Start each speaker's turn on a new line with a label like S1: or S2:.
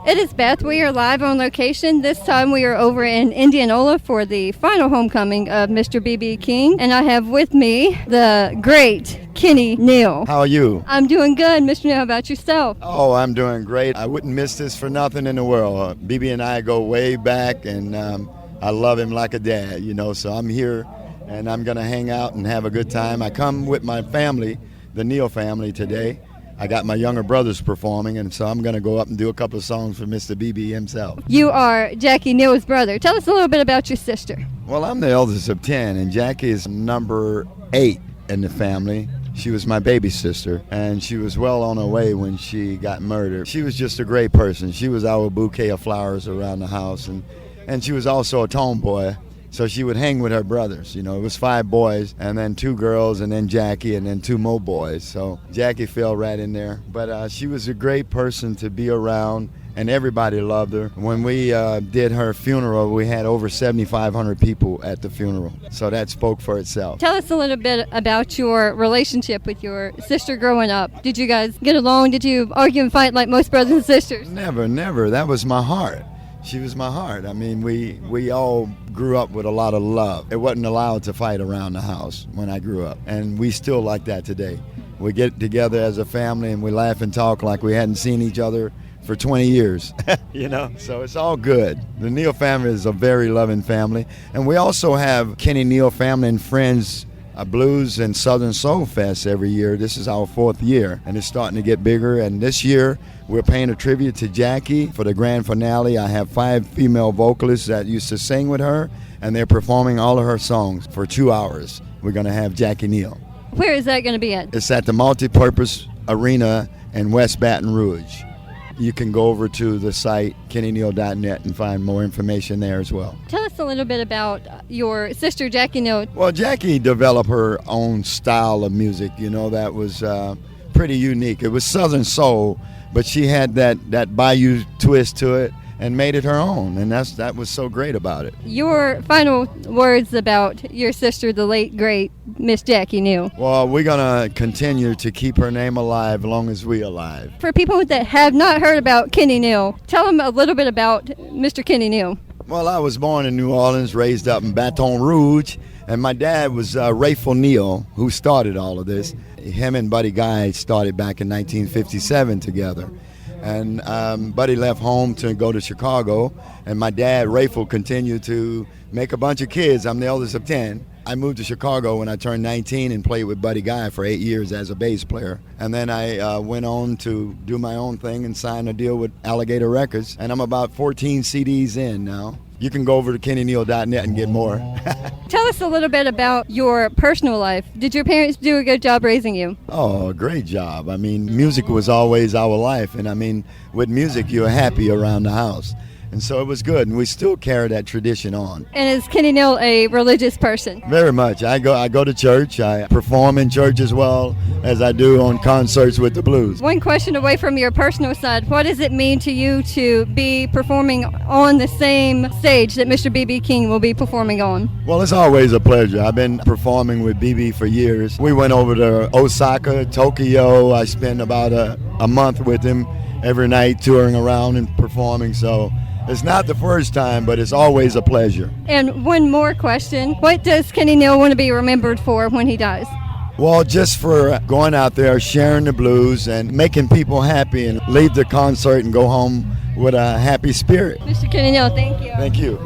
S1: It is Beth. We are live on location. This time we are over in Indianola for the final homecoming of Mr. B.B. King. And I have with me the great Kenny Neal.
S2: How are you?
S1: I'm doing good. Mr. Neal, how about yourself?
S2: Oh, I'm doing great. I wouldn't miss this for nothing in the world. B.B. and I go way back, and I love him like a dad, so I'm here, and I'm going to hang out and have a good time. I come with my family, the Neal family, today. I got my younger brothers performing, and so I'm going to go up and do a couple of songs for Mr. B.B. himself.
S1: You are Jackie Neal's brother. Tell us a little bit about your sister.
S2: Well, I'm the eldest of 10, and Jackie is number 8 in the family. She was my baby sister, and she was well on her way when she got murdered. She was just a great person. She was our bouquet of flowers around the house, and she was also a tomboy. So she would hang with her brothers. It was 5 boys, and then 2 girls, and then Jackie, and then 2 more boys. So Jackie fell right in there. But she was a great person to be around, and everybody loved her. When we did her funeral, we had over 7,500 people at the funeral. So that spoke for itself.
S1: Tell us a little bit about your relationship with your sister growing up. Did you guys get along? Did you argue and fight like most brothers and sisters?
S2: Never. That was my heart. She was my heart. I mean, we all grew up with a lot of love. It wasn't allowed to fight around the house when I grew up, and we still like that today. We get together as a family and we laugh and talk like we hadn't seen each other for 20 years, so it's all good. The Neal family is a very loving family, and we also have Kenny Neal Family and Friends Blues and Southern Soul Fest every year. This is our 4th year, and it's starting to get bigger. And this year, we're paying a tribute to Jackie for the grand finale. I have 5 female vocalists that used to sing with her, and they're performing all of her songs for 2 hours. We're going to have Jackie Neal.
S1: Where is that going to be at?
S2: It's at the Multipurpose Arena in West Baton Rouge. You can go over to the site, kennyneal.net, and find more information there as well.
S1: Tell us a little bit about your sister, Jackie Neal.
S2: Well, Jackie developed her own style of music, that was pretty unique. It was Southern Soul, but she had that Bayou twist to it and made it her own, and that was so great about it.
S1: Your final words about your sister, the late, great Miss Jackie Neal.
S2: Well, we're going to continue to keep her name alive as long as we're alive.
S1: For people that have not heard about Kenny Neal, tell them a little bit about Mr. Kenny Neal.
S2: Well, I was born in New Orleans, raised up in Baton Rouge, and my dad was Raful Neal, who started all of this. Him and Buddy Guy started back in 1957 together. And Buddy left home to go to Chicago, and my dad, Raful, continued to make a bunch of kids. I'm the eldest of 10. I moved to Chicago when I turned 19 and played with Buddy Guy for 8 years as a bass player. And then I went on to do my own thing and sign a deal with Alligator Records, and I'm about 14 CDs in now. You can go over to kennyneal.net and get more.
S1: Tell us a little bit about your personal life. Did your parents do a good job raising you?
S2: Oh, a great job. I mean, music was always our life, and I mean, with music, you're happy around the house. And so it was good, and we still carry that tradition on.
S1: And is Kenny Neal a religious person?
S2: Very much. I go to church. I perform in church as well as I do on concerts with the blues.
S1: One question away from your personal side. What does it mean to you to be performing on the same stage that Mr. B.B. King will be performing on?
S2: Well, it's always a pleasure. I've been performing with B.B. for years. We went over to Osaka, Tokyo. I spent about a month with him every night touring around and performing, so it's not the first time, but it's always a pleasure.
S1: And one more question. What does Kenny Neal want to be remembered for when he dies?
S2: Well, just for going out there, sharing the blues, and making people happy, and leave the concert and go home with a happy spirit.
S1: Mr. Kenny Neal, thank you.
S2: Thank you.